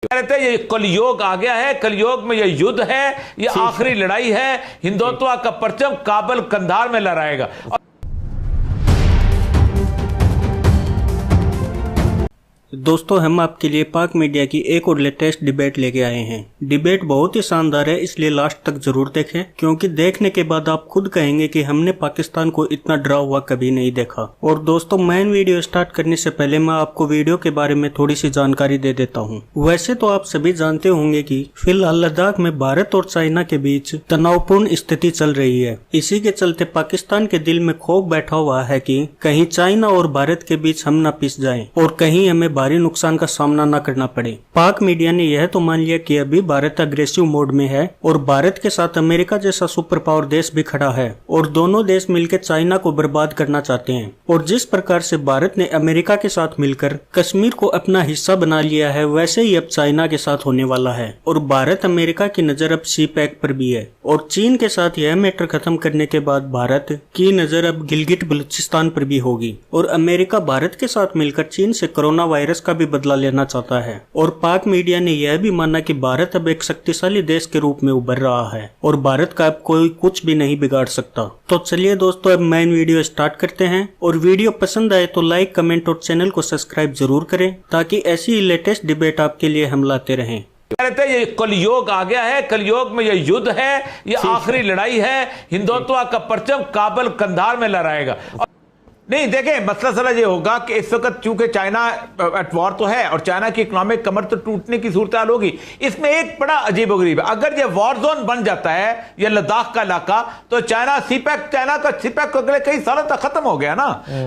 कहते हैं ये कलयुग आ गया है, कलयुग में ये युद्ध है, ये आखिरी लड़ाई है, हिंदुत्व का परचम काबुल कंधार में लहराएगा। दोस्तों, हम आपके लिए पाक मीडिया की एक और लेटेस्ट डिबेट लेके आए हैं। डिबेट बहुत ही शानदार है, इसलिए लास्ट तक जरूर देखें, क्योंकि देखने के बाद आप खुद कहेंगे कि हमने पाकिस्तान को इतना डरा हुआ कभी नहीं देखा। और दोस्तों, मेन वीडियो स्टार्ट करने से पहले मैं आपको वीडियो के बारे में थोड़ी सी जानकारी दे देता हूँ। वैसे तो आप सभी जानते होंगे कि फिलहाल लद्दाख में भारत और चाइना के बीच तनावपूर्ण स्थिति चल रही है। इसी के चलते पाकिस्तान के दिल में खौफ बैठा हुआ है कि कहीं चाइना और भारत के बीच हम न पिस जाएं और कहीं हमें भारी नुकसान का सामना न करना पड़े। पाक मीडिया ने यह तो मान लिया कि अभी भारत अग्रेसिव मोड में है और भारत के साथ अमेरिका जैसा सुपर पावर देश भी खड़ा है और दोनों देश मिलकर चाइना को बर्बाद करना चाहते हैं। और जिस प्रकार से भारत ने अमेरिका के साथ मिलकर कश्मीर को अपना हिस्सा बना लिया है, वैसे ही अब चाइना के साथ होने वाला है। और भारत अमेरिका की नजर अब सी पैक पर भी है और चीन के साथ यह मैटर खत्म करने के बाद भारत की नजर अब गिलगिट बलूचिस्तान पर भी होगी। और अमेरिका भारत के साथ मिलकर चीन से कोरोना वायरस का भी बदला लेना चाहता है। और पाक मीडिया ने यह भी माना कि भारत अब एक शक्तिशाली देश के रूप में उभर रहा है और भारत का अब कोई कुछ भी नहीं बिगाड़ सकता। तो चलिए दोस्तों, अब मेन वीडियो स्टार्ट करते हैं। और वीडियो पसंद आए तो लाइक, कमेंट और चैनल को सब्सक्राइब जरूर करें, ताकि ऐसी लेटेस्ट डिबेट आपके लिए हम लाते रहें। कहते हैं ये कलयुग आ गया है, कलयुग में ये युद्ध है, ये आखिरी लड़ाई है, हिंदुत्व का परचम काबुल कंधार में लहराएगा। नहीं देखें, मसला सला ये होगा कि इस वक्त चूंकि चाइना एट वॉर तो है और चाइना की इकोनॉमिक कमर तो टूटने की सूरत हाल होगी। इसमें एक बड़ा अजीब गरीब है, अगर ये वॉर जोन बन जाता है ये लद्दाख का इलाका, तो चाइना का सीपैक अगले कई सालों तक खत्म हो गया ना।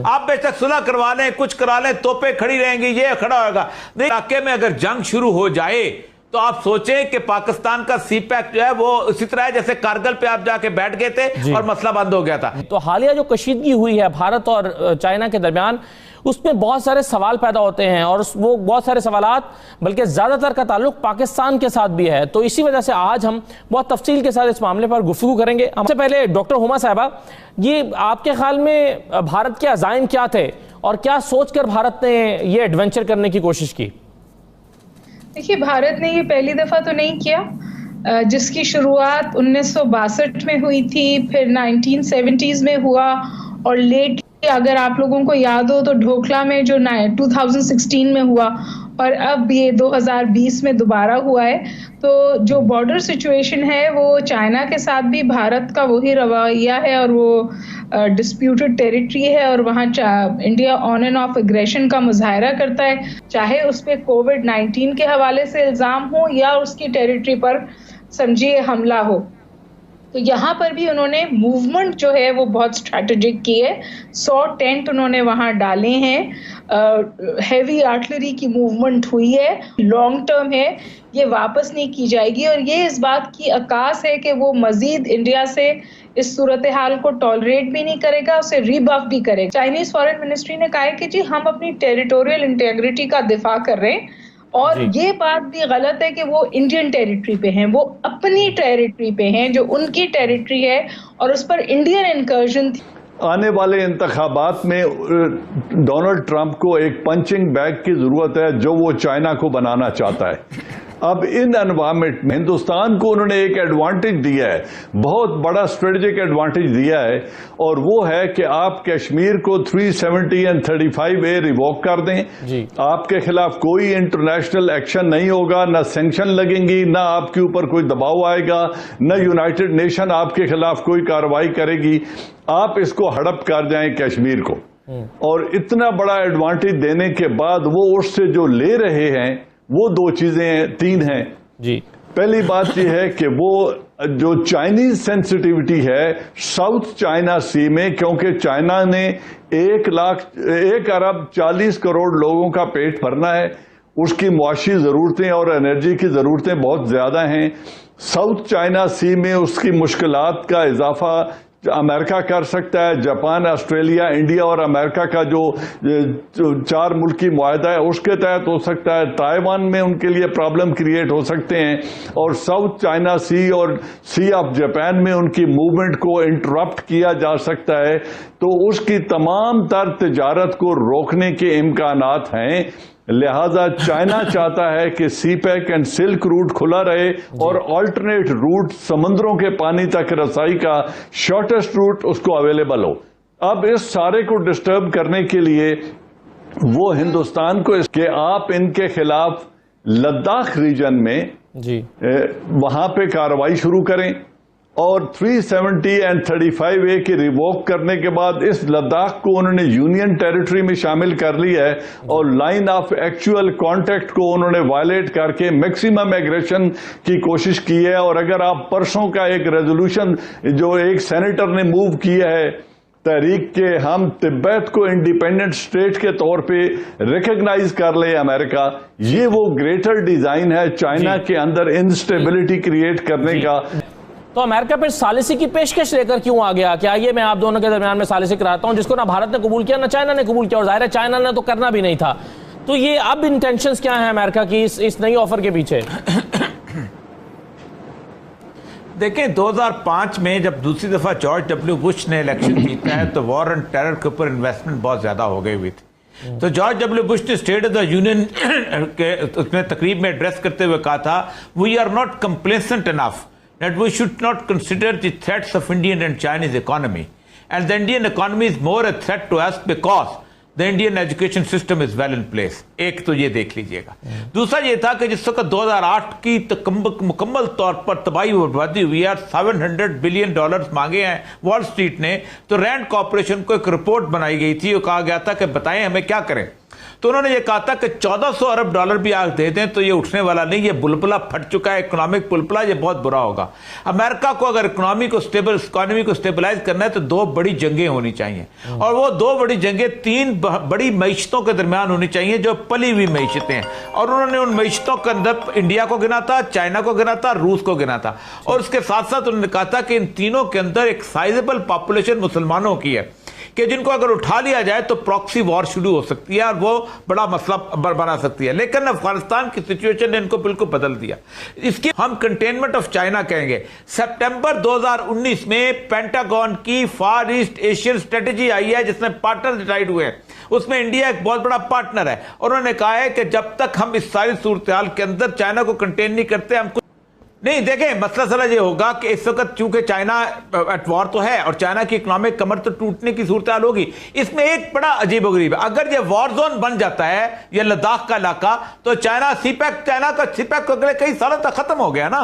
आप बेशक सुलह करवा लें, कुछ करा लें, तोपें खड़ी रहेंगी, ये खड़ा होगा। इलाके में अगर जंग शुरू हो जाए तो आप सोचें कि पाकिस्तान का सीपैक जो है वो उसी तरह है जैसे कारगिल पे आप जाके बैठ गए थे और मसला बंद हो गया था। तो हालिया जो कशीदगी हुई है भारत और चाइना के दरमियान, उसमें बहुत सारे सवाल पैदा होते हैं और वो बहुत सारे सवालात बल्कि ज्यादातर का ताल्लुक पाकिस्तान के साथ भी है। तो इसी वजह से आज हम बहुत तफसील के साथ इस मामले पर गुफ्तगू करेंगे। सबसे पहले डॉक्टर हुमा साहिबा, ये आपके ख्याल में भारत के अज़ाइम क्या थे और क्या सोचकर भारत ने ये एडवेंचर करने की कोशिश की? देखिए, भारत ने ये पहली दफा तो नहीं किया, जिसकी शुरुआत 1962 में हुई थी, फिर 1970s में हुआ और लेटली अगर आप लोगों को याद हो तो ढोकला में जो 2016 में हुआ और अब ये 2020 में दोबारा हुआ है। तो जो बॉर्डर सिचुएशन है वो चाइना के साथ भी भारत का वही रवैया है और वो डिस्प्यूटेड टेरिटरी है और वहाँ India on end of aggression का मुजाहरा करता है, चाहे उस पर कोविड-19 के हवाले से इल्ज़ाम हो या उसकी टेरिटरी पर समझिए हमला हो। तो यहाँ पर भी उन्होंने मूवमेंट जो है वो बहुत स्ट्रैटेजिक की है। 100 टेंट उन्होंने वहाँ डाले हैं, हैवी आर्टिलरी की मूवमेंट हुई है, लॉन्ग टर्म है, ये वापस नहीं की जाएगी। और ये इस बात की अकास है कि वो मजीद इंडिया से इस सूरत हाल को टॉलरेट भी नहीं करेगा, उसे रीबफ भी करेगा। चाइनीज फॉरेन मिनिस्ट्री ने कहा है कि जी हम अपनी टेरिटोरियल इंटेग्रिटी का दिफा कर रहे हैं और ये बात भी गलत है कि वो इंडियन टेरिटरी पे हैं, वो अपनी टेरिटरी पे हैं जो उनकी टेरिटरी है और उस पर इंडियन इनकर्जन थी। आने वाले इंतखाबात में डोनाल्ड ट्रंप को एक पंचिंग बैग की जरूरत है जो वो चाइना को बनाना चाहता है। अब इन एनवायरमेंट में हिंदुस्तान को उन्होंने एक एडवांटेज दिया है, बहुत बड़ा स्ट्रेटेजिक एडवांटेज दिया है, और वो है कि आप कश्मीर को 370 और 35A रिवोक कर दें। आपके खिलाफ कोई इंटरनेशनल एक्शन नहीं होगा, ना सैंक्शन लगेंगी, ना आपके ऊपर कोई दबाव आएगा, ना यूनाइटेड नेशन आपके खिलाफ कोई कार्रवाई करेगी। आप इसको हड़प कर जाएं कश्मीर को। और इतना बड़ा एडवांटेज देने के बाद वो उससे जो ले रहे हैं वो दो चीजें तीन हैं जी। पहली बात यह है कि वो जो चाइनीज सेंसिटिविटी है साउथ चाइना सी में, क्योंकि चाइना ने 1 अरब 40 करोड़ लोगों का पेट भरना है, उसकी मुआशी जरूरतें और एनर्जी की जरूरतें बहुत ज्यादा हैं। साउथ चाइना सी में उसकी मुश्किलात का इजाफा अमेरिका कर सकता है, जापान, ऑस्ट्रेलिया, इंडिया और अमेरिका का जो 4 मुल्की मुआहदा है उसके तहत हो सकता है। ताइवान में उनके लिए प्रॉब्लम क्रिएट हो सकते हैं और साउथ चाइना सी और सी ऑफ जापान में उनकी मूवमेंट को इंटरप्ट किया जा सकता है। तो उसकी तमाम तर तिजारत को रोकने के इम्कानात हैं। लिहाजा चाइना चाहता है कि सी पैक एंड सिल्क रूट खुला रहे और ऑल्टरनेट रूट समुद्रों के पानी तक रसाई का शॉर्टेस्ट रूट उसको अवेलेबल हो। अब इस सारे को डिस्टर्ब करने के लिए वो हिंदुस्तान को कि आप इनके खिलाफ लद्दाख रीजन में वहां पे कार्रवाई शुरू करें और 370 एंड 35A की रिवोक करने के बाद इस लद्दाख को उन्होंने यूनियन टेरिटरी में शामिल कर लिया है और लाइन ऑफ एक्चुअल कांटेक्ट को उन्होंने वायलेट करके मैक्सिमम एग्रेशन की कोशिश की है। और अगर आप परसों का एक रेजोल्यूशन जो एक सेनेटर ने मूव किया है तहरीक के हम तिब्बत को इंडिपेंडेंट स्टेट के तौर पे रिकॉग्नाइज कर ले अमेरिका, ये वो ग्रेटर डिजाइन है चाइना के अंदर इंस्टेबिलिटी क्रिएट करने का। तो अमेरिका फिर सालिसी की पेशकश लेकर क्यों आ गया? क्या ये मैं आप दोनों के दरमियान में सालिसी कराता हूं जिसको ना भारत ने कबूल किया ना चाइना ने कबूल किया, और जाहिर है चाइना ने तो करना भी नहीं था। तो ये अब इंटेंशंस क्या है अमेरिका की इस नई ऑफर के पीछे? देखें 2005 में जब दूसरी दफा जॉर्ज डब्ल्यू बुश ने इलेक्शन जीता है तो वॉर एंड टेरर के ऊपर इन्वेस्टमेंट बहुत ज्यादा हो गई हुई थी। तो जॉर्ज डब्ल्यू बुश ने स्टेट ऑफ द यूनियन के उसमें तकरीब में एड्रेस करते हुए कहा था, we are not complacent enough that we should not consider the threats of Indian and Chinese economy, and the Indian economy is more a threat to us because the Indian education system is well in place। एक तो ये देख लीजिएगा। दूसरा ये था कि जिस वक्त 2008 की मुकम्मल तौर पर तबाही बर्बादी हुई है, $700 बिलियन मांगे हैं वॉल स्ट्रीट ने, तो रैंड कॉर्पोरेशन को एक रिपोर्ट बनाई गई थी और कहा गया था कि बताएं हमें क्या करें। तो उन्होंने ये कहा था कि $1400 अरब भी आज दे दें तो ये उठने वाला नहीं, ये बुलबुला फट चुका है, इकोनॉमिक बुलबुला, ये बहुत बुरा होगा। अमेरिका को अगर इकोनॉमी को स्टेबलाइज करना है तो दो बड़ी जंगें होनी चाहिए, और वो दो बड़ी जंगें तीन बड़ी मईशतों के दरमियान होनी चाहिए जो पली हुई मईशतें हैं। और उन्होंने उन मईशतों के अंदर इंडिया को गिना था, चाइना को गिना था, रूस को गिना था, और उसके साथ साथ उन्होंने कहा था कि इन तीनों के अंदर एक साइजेबल पॉपुलेशन मुसलमानों की है कि जिनको अगर उठा लिया जाए तो प्रॉक्सी वॉर शुरू हो सकती है और वो बड़ा मसला बना सकती है। लेकिन अफगानिस्तान की सिचुएशन ने इनको बिल्कुल बदल दिया। इसकी हम कंटेनमेंट ऑफ चाइना कहेंगे। सितंबर 2019 में पेंटागन की फार ईस्ट एशियन स्ट्रेटेजी आई है जिसमें पार्टनर डिसाइड हुए हैं, उसमें इंडिया एक बहुत बड़ा पार्टनर है। उन्होंने कहा है कि जब तक हम इस सारी सूरत हाल के अंदर चाइना को कंटेन नहीं करते हम नहीं। देखें मसला सला ये होगा कि इस वक्त चूंकि चाइना एट वॉर तो है और चाइना की इकोनॉमिक कमर तो टूटने की सूरत हाल होगी। इसमें एक बड़ा अजीबोगरीब है, अगर ये वॉर जोन बन जाता है ये लद्दाख का इलाका तो चाइना का सीपैक को अगले कई सालों तक खत्म हो गया ना।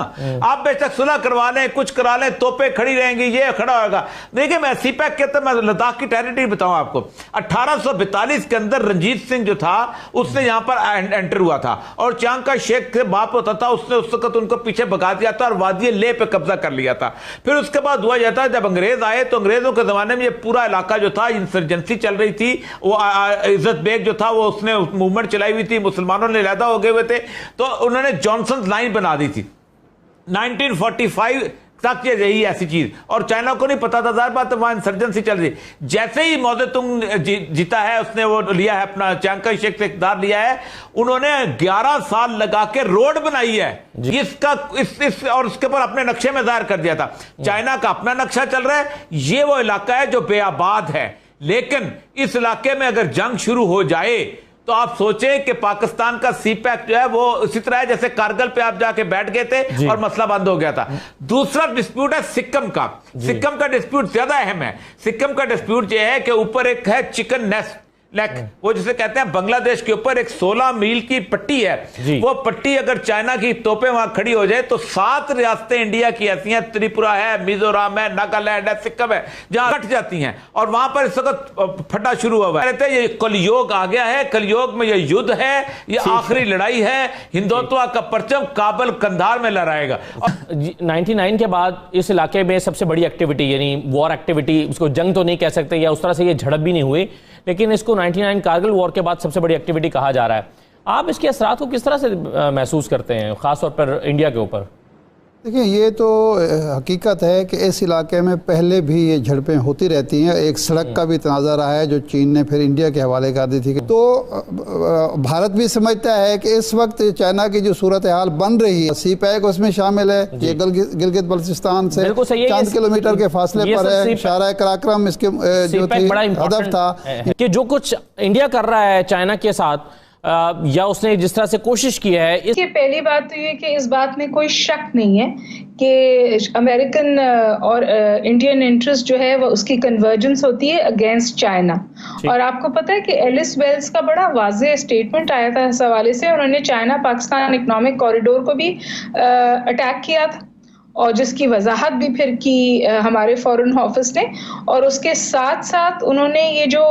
आप बेशक सुलह करवा लें, कुछ करा लें, तोपें खड़ी रहेंगी, ये खड़ा होगा। देखिए मैं सीपैक के तो मैं लद्दाख की टेरिटरी बताऊं आपको, 1842 के अंदर रंजीत सिंह जो था उसने यहां पर एंटर हुआ था और चांग का शेख से बाप होता था, उसने उस वक्त उनको पीछे भगा दिया था और वादी ले पे कब्जा कर लिया था। फिर उसके बाद हुआ जाता है जब अंग्रेज आए तो अंग्रेजों के जमाने में ये पूरा इलाका जो था इंसर्जेंसी चल रही थी, वो इज्जत बेग जो था वो उसने मूवमेंट चलाई हुई थी, मुसलमानों ने लैदा हो गए हुए थे, तो उन्होंने जॉनसन लाइन बना दी थी 1945 तक ये रही ऐसी चीज, और चाइना को नहीं पता था, जाहिर बात है वहां इंसर्जेंसी चल रही। जैसे ही मौजे तुंग जीता है, उसने वो लिया है अपना चांग का शेख से इक़्तिदार लिया है, उन्होंने 11 साल लगा के रोड बनाई है इसका और उसके ऊपर अपने नक्शे में जाहिर कर दिया था। चाइना का अपना नक्शा चल रहा है, ये वो इलाका है जो बेआबाद है, लेकिन इस इलाके में अगर जंग शुरू हो जाए तो आप सोचें कि पाकिस्तान का सीपैक जो है वो इसी तरह है जैसे कारगिल पे आप जाके बैठ गए थे और मसला बंद हो गया था। दूसरा डिस्प्यूट है सिक्किम का। सिक्किम का डिस्प्यूट ज्यादा अहम है। सिक्किम का डिस्प्यूट यह है कि ऊपर एक है चिकन नेस्ट लेक, वो जिसे कहते हैं बांग्लादेश के ऊपर एक 16 मील की पट्टी है। वो पट्टी अगर चाइना की तोपें वहां खड़ी हो जाए तो 7 रियासतें इंडिया की ऐसी हैं, त्रिपुरा है, मिजोरम है, नागालैंड है, सिक्किम है, जहां कट जाती हैं और वहां पर इस वक्त फटा शुरू हुआ है। ये कलयुग आ गया है, कलयुग में ये युद्ध है, ये आखिरी लड़ाई है, हिंदुत्व का परचम काबल कंधार में लहराएगा। 99 के बाद इस इलाके में सबसे बड़ी एक्टिविटी यानी वॉर एक्टिविटी, उसको जंग तो नहीं कह सकते या उस तरह से ये झड़प भी नहीं हुई, लेकिन इसको 99 कारगिल वॉर के बाद सबसे बड़ी एक्टिविटी कहा जा रहा है। आप इसके असरात को किस तरह से महसूस करते हैं, खासतौर पर इंडिया के ऊपर? देखिए ये तो हकीकत है कि इस इलाके में पहले भी ये झड़पें होती रहती हैं। एक सड़क का भी तनाज़ा रहा है जो चीन ने फिर इंडिया के हवाले कर दी थी। तो भारत भी समझता है कि इस वक्त चाइना की जो सूरत हाल बन रही है, सी पैक उसमें शामिल है, ये गिलगित बल्तिस्तान से चंद किलोमीटर के फासले पर है, शारा कराक्रम इसके जो हदफ था कि जो कुछ इंडिया कर रहा है चाइना के साथ, या उसने जिस तरह से कोशिश की है कि पहली बात तो ये कि इस बात में कोई शक नहीं है कि अमेरिकन और इंडियन इंटरेस्ट जो है वो उसकी कन्वर्जेंस होती है अगेंस्ट चाइना। और आपको पता है कि एलिस वेल्स का बड़ा वाज़ेह स्टेटमेंट आया था इस हवाले से। उन्होंने चाइना पाकिस्तान इकोनॉमिक कॉरिडोर को भी अटैक किया था और जिसकी वजाहत भी फिर की हमारे फॉरेन ऑफिस ने। और उसके साथ साथ उन्होंने ये जो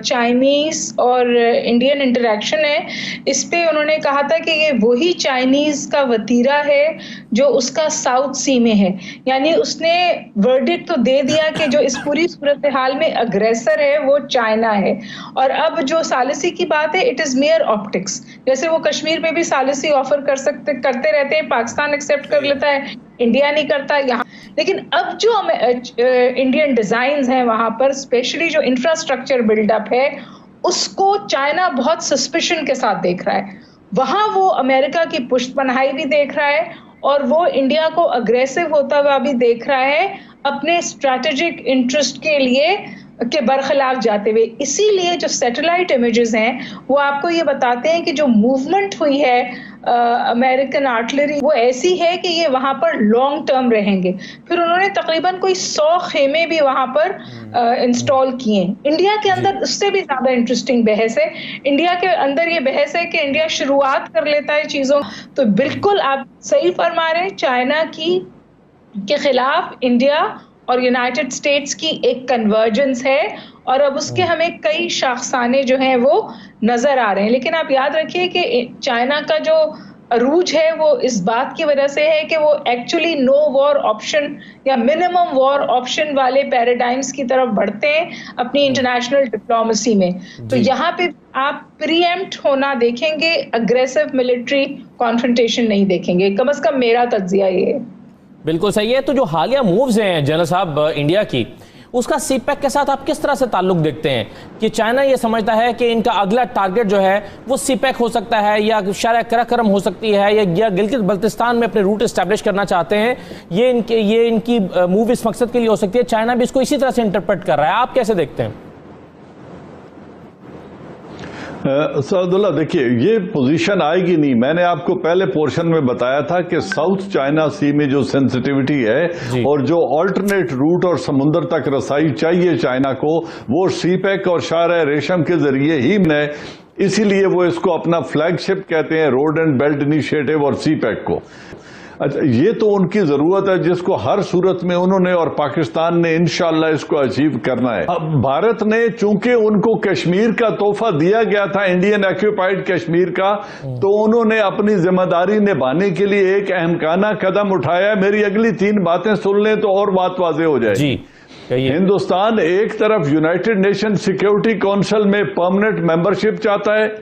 चाइनीज़ और इंडियन इंटरेक्शन है इस पे उन्होंने कहा था कि ये वही चाइनीज़ का वतीरा है जो उसका साउथ सी में है। यानी उसने वर्डिक्ट तो दे दिया कि जो इस पूरी सूरत हाल में अग्रेसर है वो चाइना है। और अब जो सालिसी की बात है इट इज़ मेयर ऑप्टिक्स। जैसे वो कश्मीर में भी सालिसी ऑफर करते रहते हैं, पाकिस्तान एक्सेप्ट कर लेता है, इंडिया नहीं करता यहाँ। लेकिन अब जो इंडियन डिजाइन्स हैं वहां पर स्पेशली जो इंफ्रास्ट्रक्चर बिल्डअप है उसको चाइना बहुत सस्पिशन के साथ देख रहा है। वहां वो अमेरिका की पुष्टपनाही भी देख रहा है और वो इंडिया को अग्रेसिव होता हुआ भी देख रहा है अपने स्ट्रैटेजिक इंटरेस्ट के लिए के बरखिलाफ जाते हुए। इसीलिए जो सैटेलाइट इमेजेस हैं वो आपको ये बताते हैं कि जो मूवमेंट हुई है अमेरिकन आर्टिलरी वो ऐसी है कि ये वहां पर लॉन्ग टर्म रहेंगे। फिर उन्होंने तकरीबन कोई 100 खेमे भी वहां पर इंस्टॉल किए। इंडिया के अंदर उससे भी ज्यादा इंटरेस्टिंग बहस है। इंडिया के अंदर ये बहस है कि इंडिया शुरुआत कर लेता है चीजों। तो बिल्कुल आप सही फरमा रहे हैं, चाइना के खिलाफ इंडिया और यूनाइटेड स्टेट्स की एक कन्वर्जेंस है और अब उसके हमें कई शाखसाने जो हैं वो नजर आ रहे हैं। लेकिन आप याद रखिए कि चाइना का जो अरूज है वो इस बात की वजह से है कि वो एक्चुअली नो वॉर ऑप्शन या मिनिमम वॉर ऑप्शन वाले पैराडाइम्स की तरफ बढ़ते हैं अपनी इंटरनेशनल डिप्लोमेसी में। तो यहाँ पे आप प्रीएम्प्ट होना देखेंगे, अग्रेसिव मिलिट्री कॉन्फ्रंटेशन नहीं देखेंगे। कम से कम मेरा तज्जिया ये है। बिल्कुल सही है। तो जो हालिया मूव्स हैं जनरल साहब इंडिया की, उसका सीपैक के साथ आप किस तरह से ताल्लुक देखते हैं कि चाइना ये समझता है कि इनका अगला टारगेट जो है वो सीपैक हो सकता है या शराय कराकरम हो सकती है या गिलगित बल्तिस्तान में अपने रूट एस्टैब्लिश करना चाहते हैं, ये इनकी मूव इस मकसद के लिए हो सकती है। चाइना भी इसको इसी तरह से इंटरप्रेट कर रहा है, आप कैसे देखते हैं? सऊदुल्लाह देखिए ये पोजीशन आएगी नहीं। मैंने आपको पहले पोर्शन में बताया था कि साउथ चाइना सी में जो सेंसिटिविटी है और जो अल्टरनेट रूट और समुद्र तक रसाई चाहिए चाइना को वो सीपैक और शार रेशम के जरिए ही है। इसीलिए वो इसको अपना फ्लैगशिप कहते हैं, रोड एंड बेल्ट इनिशिएटिव और सीपैक को। अच्छा, ये तो उनकी जरूरत है जिसको हर सूरत में उन्होंने और पाकिस्तान ने इंशाल्लाह इसको अचीव करना है। अब भारत ने चूंकि उनको कश्मीर का तोहफा दिया गया था, इंडियन ऑक्यूपाइड कश्मीर का, तो उन्होंने अपनी जिम्मेदारी निभाने के लिए एक अहमकाना कदम उठाया। मेरी अगली 3 बातें सुन लें तो और बात वाज़ेह हो जाएगी। हिंदुस्तान एक तरफ यूनाइटेड नेशन सिक्योरिटी काउंसिल में परमानेंट मेंबरशिप चाहता है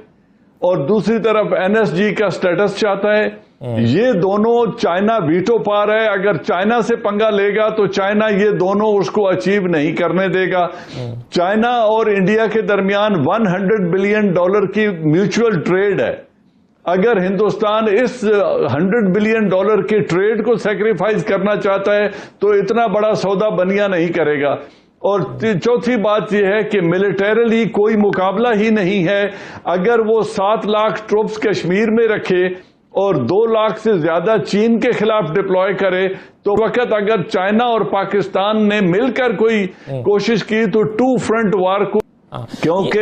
और दूसरी तरफ एनएसजी का स्टेटस चाहता है। ये दोनों चाइना वीटो पार है। अगर चाइना से पंगा लेगा तो चाइना ये दोनों उसको अचीव नहीं करने देगा। चाइना और इंडिया के दरमियान $100 बिलियन की म्यूचुअल ट्रेड है। अगर हिंदुस्तान इस $100 बिलियन के ट्रेड को सैक्रिफाइस करना चाहता है तो इतना बड़ा सौदा बनिया नहीं करेगा। और चौथी बात यह है कि मिलिटरीली कोई मुकाबला ही नहीं है। अगर वो 7 लाख ट्रूप्स कश्मीर में रखे और 2 लाख से ज्यादा चीन के खिलाफ डिप्लॉय करे तो वक्त अगर चाइना और पाकिस्तान ने मिलकर कोई कोशिश की तो 2 फ्रंट वार को, क्योंकि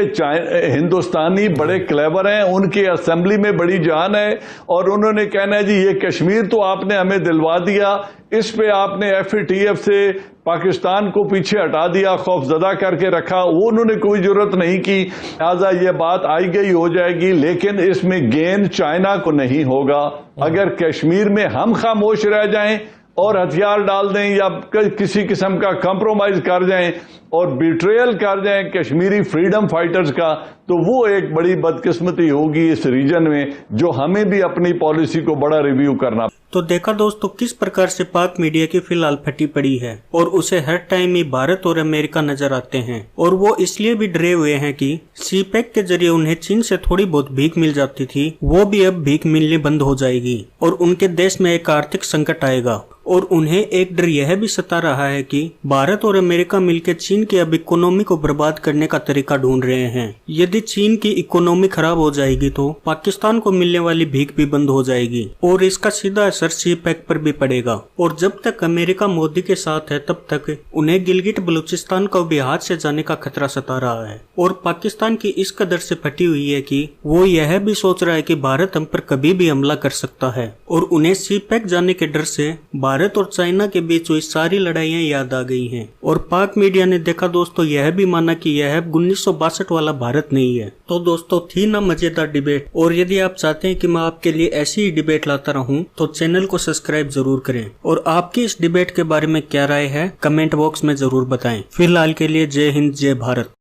हिंदुस्तानी बड़े क्लेवर हैं, उनकी असेंबली में बड़ी जान है और उन्होंने कहना है जी ये कश्मीर तो आपने हमें दिलवा दिया, इस पे आपने FATF से पाकिस्तान को पीछे हटा दिया, खौफजदा करके रखा, वो उन्होंने कोई जरूरत नहीं की। लिहाजा ये बात आई गई हो जाएगी। लेकिन इसमें गेन चाइना को नहीं होगा। अगर कश्मीर में हम खामोश रह जाएं और हथियार डाल दें या किसी किस्म का कंप्रोमाइज कर जाएं और बिट्रेयल कर जाएं कश्मीरी फ्रीडम फाइटर्स का, तो वो एक बड़ी बदकिस्मती होगी इस रीजन में, जो हमें भी अपनी पॉलिसी को बड़ा रिव्यू करना। तो देखा दोस्तों किस प्रकार से पाक मीडिया की फिलहाल फटी पड़ी है और उसे हर टाइम ही भारत और अमेरिका नजर आते हैं और वो इसलिए भी डरे हुए हैं कि सीपैक के जरिए उन्हें चीन से थोड़ी बहुत भीख मिल जाती थी, वो भी अब भीख मिलनी बंद हो जाएगी और उनके देश में एक आर्थिक संकट आएगा और उन्हें एक डर यह भी सता रहा है कि भारत और अमेरिका मिलकर चीन की अब इकोनॉमी को बर्बाद करने का तरीका ढूंढ रहे हैं। यदि चीन की इकोनॉमी खराब हो जाएगी तो पाकिस्तान को मिलने वाली भीख भी बंद हो जाएगी और इसका सीधा असर सीपैक पर भी पड़ेगा। और जब तक अमेरिका मोदी के साथ है तब तक उन्हें गिलगिट बलूचिस्तान को भी हाथ से जाने का खतरा सता रहा है। और पाकिस्तान की इस कदर से फटी हुई है कि वो यह भी सोच रहा है कि भारत हम पर कभी भी हमला कर सकता है। और उन्हें सीपैक जाने के डर से भारत और चाइना के बीच हुई सारी लड़ाइयां याद आ गई हैं। और पाक मीडिया ने देखा दोस्तों, यह भी माना कि यह 1962 वाला भारत नहीं है। तो दोस्तों थी ना मजेदार डिबेट। और यदि आप चाहते हैं कि मैं आपके लिए ऐसी ही डिबेट लाता रहूं तो चैनल को सब्सक्राइब जरूर करें। और आपकी इस डिबेट के बारे में क्या राय है कमेंट बॉक्स में जरूर बताएं। फिलहाल के लिए जय हिंद जय भारत।